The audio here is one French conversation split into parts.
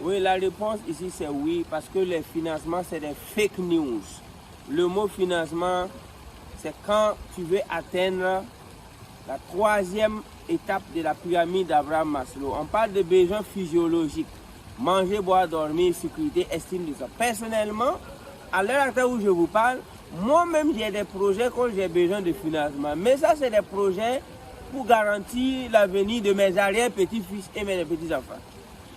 Oui, la réponse ici c'est oui, parce que les financements c'est des fake news. Le mot financement, c'est quand tu veux atteindre la troisième étape de la pyramide d'Abraham Maslow. On parle de besoins physiologiques. Manger, boire, dormir, sécurité, estime de soi. Personnellement, à l'heure actuelle où je vous parle, moi-même j'ai des projets quand j'ai besoin de financement. Mais ça, c'est des projets pour garantir l'avenir de mes arrière-petits-fils et mes petits-enfants.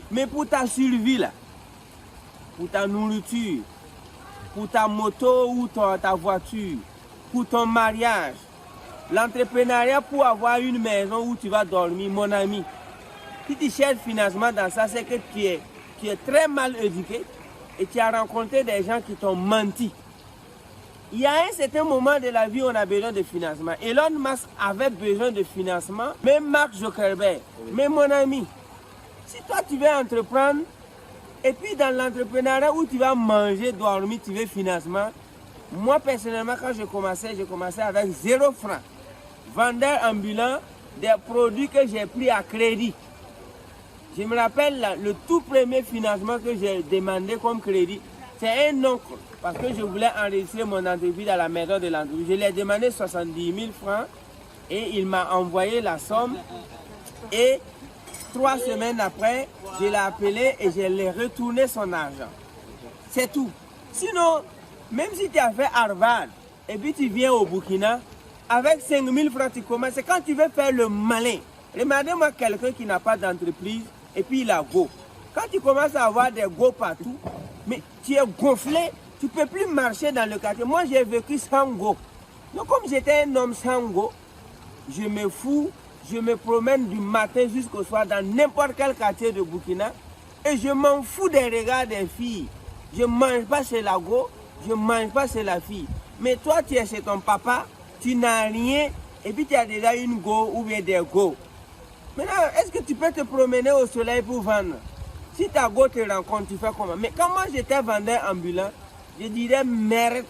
Mais pour ta survie, là, pour ta nourriture, pour ta moto ou ta voiture, pour ton mariage, l'entrepreneuriat pour avoir une maison où tu vas dormir, mon ami. Si tu cherches financement dans ça, c'est que tu es très mal éduqué et tu as rencontré des gens qui t'ont menti. Il y a un certain moment de la vie où on a besoin de financement. Elon Musk avait besoin de financement, même Mark Zuckerberg. Mais mon ami, si toi tu veux entreprendre, et puis dans l'entrepreneuriat où tu vas manger, dormir, tu veux financement, moi personnellement quand j'ai commencé avec 0 francs. Vendeur ambulant, des produits que j'ai pris à crédit. Je me rappelle le tout premier financement que j'ai demandé comme crédit, c'est un oncle, parce que je voulais enregistrer mon entreprise à la maison de l'entreprise. Je lui ai demandé 70 000 francs et il m'a envoyé la somme. Et 3 semaines après, je l'ai appelé et je lui ai retourné son argent. C'est tout. Sinon, même si tu as fait Harvard et puis tu viens au Burkina, avec 5 000 francs, tu commences. C'est quand tu veux faire le malin. Regardez-moi quelqu'un qui n'a pas d'entreprise et puis il a go. Quand tu commences à avoir des go partout, mais tu es gonflé, tu ne peux plus marcher dans le quartier. Moi, j'ai vécu sans go. Donc, comme j'étais un homme sans go, je me fous, je me promène du matin jusqu'au soir dans n'importe quel quartier de Burkina et je m'en fous des regards des filles. Je ne mange pas chez la go, je ne mange pas chez la fille. Mais toi, tu es chez ton papa, tu n'as rien et puis tu as déjà une go ou bien des go. Maintenant, est-ce que tu peux te promener au soleil pour vendre? Si ta go te rencontre, tu fais comment? Mais quand moi j'étais vendeur ambulant, je dirais merde,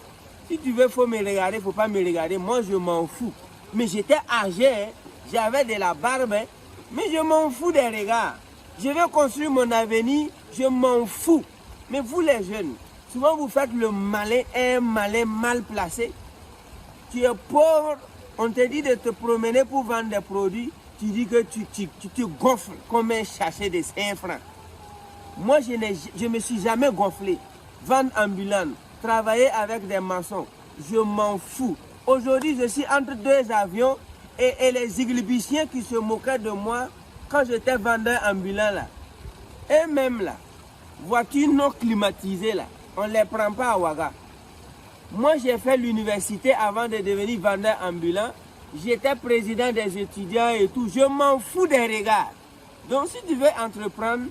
si tu veux, il faut me regarder, il ne faut pas me regarder. Moi, je m'en fous. Mais j'étais âgé, hein? J'avais de la barbe, hein? Mais je m'en fous des regards. Je veux construire mon avenir, je m'en fous. Mais vous les jeunes, souvent vous faites le malin, un malin mal placé. Tu es pauvre, on te dit de te promener pour vendre des produits, tu dis que tu te gonfles comme un sachet de 5 francs. Moi, je ne me suis jamais gonflé. Vendre ambulant, travailler avec des maçons, je m'en fous. Aujourd'hui, je suis entre 2 avions et les églibiciens qui se moquaient de moi quand j'étais vendeur ambulant là. Et même là, voitures non climatisées là, on ne les prend pas à Ouaga. Moi, j'ai fait l'université avant de devenir vendeur ambulant. J'étais président des étudiants et tout. Je m'en fous des regards. Donc, si tu veux entreprendre,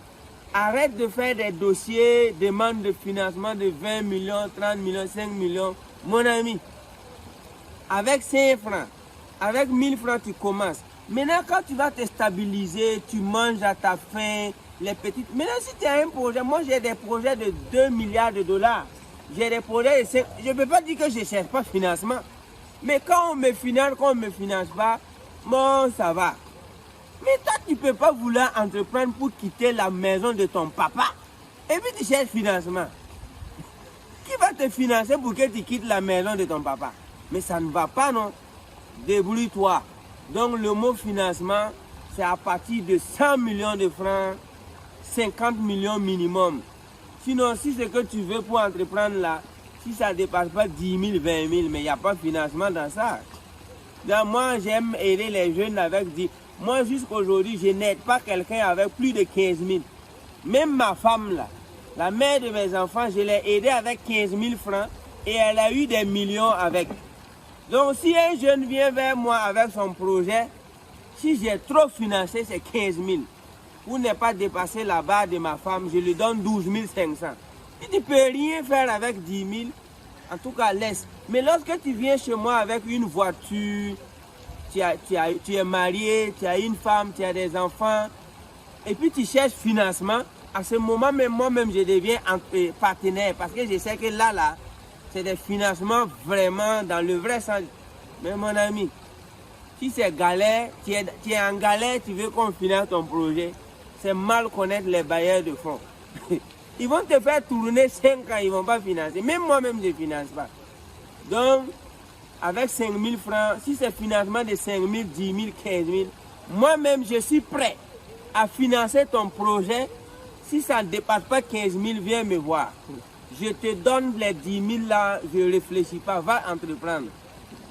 arrête de faire des dossiers, demande de financement de 20 millions, 30 millions, 5 millions. Mon ami, avec 5 francs, avec 1000 francs, tu commences. Maintenant, quand tu vas te stabiliser, tu manges à ta faim, les petites... Maintenant, si tu as un projet, moi j'ai des projets de 2 milliards de dollars. J'ai des projets de 5... Je ne peux pas dire que je ne cherche pas financement. Mais quand on me finance, quand on ne me finance pas, bon, ça va. Mais toi, tu ne peux pas vouloir entreprendre pour quitter la maison de ton papa. Et puis tu cherches financement. Qui va te financer pour que tu quittes la maison de ton papa? Mais ça ne va pas, non? Débrouille-toi. Donc le mot financement, c'est à partir de 100 millions de francs, 50 millions minimum. Sinon, si ce que tu veux pour entreprendre là, si ça ne dépasse pas 10 000, 20 000, mais il n'y a pas de financement dans ça. Donc, moi, j'aime aider les jeunes avec 10 000. Moi, jusqu'aujourd'hui, je n'aide pas quelqu'un avec plus de 15 000. Même ma femme là, la mère de mes enfants, je l'ai aidée avec 15 000 francs et elle a eu des millions avec. Donc, si un jeune vient vers moi avec son projet, si j'ai trop financé, c'est 15 000. Ou n'est pas dépassé la barre de ma femme, je lui donne 12 500. Si tu ne peux rien faire avec 10 000, en tout cas, laisse. Mais lorsque tu viens chez moi avec une voiture, tu es marié, tu as une femme, tu as des enfants, et puis tu cherches financement, à ce moment même, moi-même, je deviens partenaire. Parce que je sais que là, c'est des financements vraiment dans le vrai sens. Mais mon ami, si c'est galère, tu es en galère, tu veux qu'on finance ton projet, c'est mal connaître les bailleurs de fonds. Ils vont te faire tourner 5 ans, ils ne vont pas financer. Même moi-même, je ne finance pas. Donc, avec 5 000 francs, si c'est financement de 5 000, 10 000, 15 000, moi-même, je suis prêt à financer ton projet. Si ça ne dépasse pas 15 000, viens me voir. Je te donne les 10 000 là, je ne réfléchis pas, va entreprendre.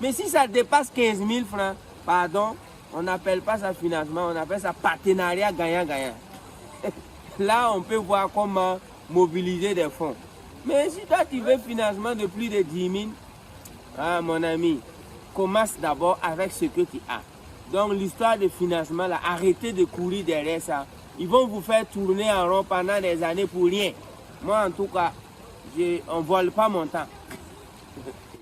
Mais si ça dépasse 15 000 francs, pardon, on n'appelle pas ça financement, on appelle ça partenariat gagnant-gagnant. Là, on peut voir comment mobiliser des fonds. Mais si toi, tu veux financement de plus de 10 000, ah, mon ami, commence d'abord avec ce que tu as. Donc, l'histoire de financement, là, arrêtez de courir derrière ça. Ils vont vous faire tourner en rond pendant des années pour rien. Moi, en tout cas, on ne vole pas mon temps.